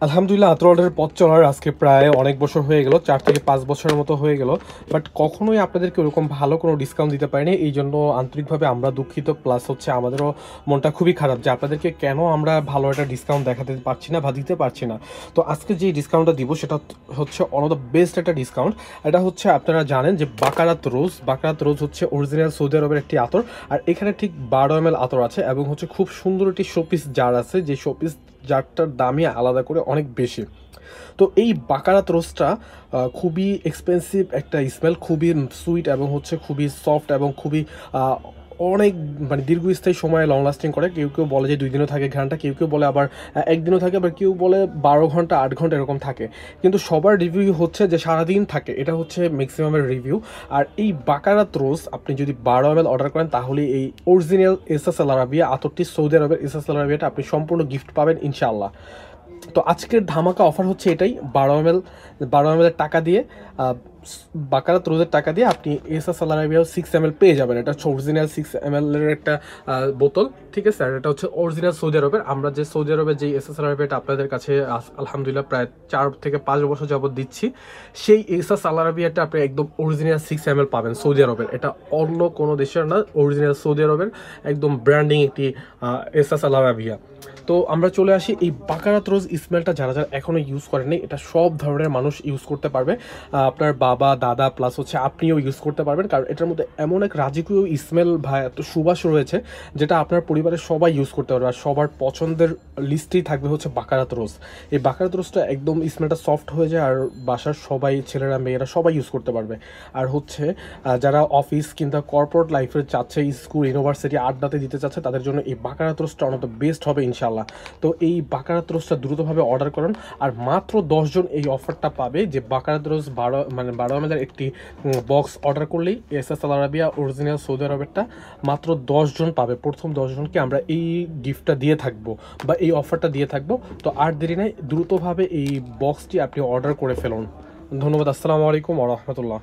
আলহামদুলিল্লাহ, আতর অর্ডারের পথ চলার আজকে প্রায় অনেক বছর হয়ে গেল, 4 থেকে 5 বছরের মতো হয়ে গেল। বাট কখনোই আপনাদেরকে ওরকম ভালো কোনো ডিসকাউন্ট দিতে পারিনি। এই জন্য আন্তরিকভাবে আমরা দুঃখিত, প্লাস হচ্ছে আমাদেরও মনটা খুবই খারাপ যে আপনাদেরকে কেন আমরা ভালো একটা ডিসকাউন্ট দেখাতে পারছি না বা দিতে পারছি না। তো আজকে যে ডিসকাউন্টটা দিব সেটা হচ্ছে অন দ্য বেস্ট একটা ডিসকাউন্ট। এটা হচ্ছে আপনারা জানেন যে বাকারাত রোজ হচ্ছে অরিজিনাল সৌদি আরবের একটি আতর। আর এখানে ঠিক 12 ml আতর আছে এবং হচ্ছে খুব সুন্দর একটি শোপিস জার আছে, যে শোপিস জারটার দামই আলাদা করে অনেক বেশি। তো এই বাকারাত রোজটা খুবই এক্সপেন্সিভ একটা স্মেল, খুবই সুইট এবং হচ্ছে খুবই সফট এবং খুবই অনেক মানে দীর্ঘস্থায়ী সময় লং লাস্টিং করে। কেউ কেউ বলে যে 2 দিনও থাকে ঘ্রাণটা, কেউ কেউ বলে আবার 1 দিনও থাকে, আবার কেউ বলে 12 ঘন্টা 8 ঘন্টা এরকম থাকে। কিন্তু সবার রিভিউ হচ্ছে যে সারাদিন থাকে, এটা হচ্ছে ম্যাক্সিমামের রিভিউ। আর এই বাকারাত রোজ আপনি যদি 12 ml অর্ডার করেন তাহলে এই original SS Al Arabiya আতরটি, Saudi আরবের এসএস আল আরাবিয়াটা আপনি সম্পূর্ণ গিফট পাবেন ইনশাআল্লাহ। তো আজকের ধামাকা অফার হচ্ছে এটাই, 12 ml এর টাকা দিয়ে বাকারাত রোজের টাকা দিয়ে আপনি এসএস আল আরাবিয়া 6 ml পেয়ে যাবেন। এটা হচ্ছে অরিজিনাল 6 ml এর একটা বোতল, ঠিক আছে। আর এটা হচ্ছে অরিজিনাল সৌদি আরবের। আমরা যে সৌদি আরবের যে এসএস আল আরাবিয়াটা আপনাদের কাছে আলহামদুলিল্লাহ প্রায় 4 থেকে 5 বছর যাবত দিচ্ছি, সেই এসএস আল আরাবিয়াটা আপনি একদম অরিজিনাল 6 ml পাবেন সৌদি আরবের। এটা অন্য কোনো দেশের না, অরিজিনাল সৌদি আরবের একদম ব্র্যান্ডিং একটি এসএস আল আরাবিয়া। তো আমরা চলে আসি এই বাকারাত রোজ স্মেলটা যারা যারা এখনো ইউজ করেননি, এটা সব ধরনের মানুষ ইউজ করতে পারবে। আপনার বাবা দাদা প্লাস হচ্ছে আপনিও ইউজ করতে পারবেন, কারণ এটার মধ্যে এমন এক রাজকীয় স্মেল ভাই, এত সুবাস রয়েছে যেটা আপনার পরিবারের সবাই ইউজ করতে পারবে। আর সবার পছন্দের লিস্টেই থাকবে হচ্ছে বাকারাত রোজ। এই বাকারাত রোজটা একদম স্মেলটা সফট হয়ে যায়, আর বাসার সবাই, ছেলেরা মেয়েরা সবাই ইউজ করতে পারবে। আর হচ্ছে যারা অফিস কিংবা কর্পোরেট লাইফে চাচ্ছে, স্কুল ইউনিভার্সিটি আড্ডাতে দিতে চাচ্ছে, তাদের জন্য এই বাকারাত রোজটা অন দ্য বেস্ট হবে ইনশাল্লাহ। তো এই বাকারাত রোজটা দ্রুতভাবে অর্ডার করুন। আর মাত্র 10 জন এই অফারটা পাবে, যে বাকারাত রোজ 12 ml একটি বক্স অর্ডার করলেই SS Al Arabiya original Saudi আরবেরটা মাত্র 10 জন পাবে। প্রথম 10 জনকে আমরা এই গিফটটা দিয়ে থাকবো বা এই অফারটা দিয়ে থাকবো। তো আর দেরি নাই, দ্রুতভাবে এই বক্সটি আপনি অর্ডার করে ফেলুন। ধন্যবাদ। আসসালামু আলাইকুম ওয়া রাহমাতুল্লাহ।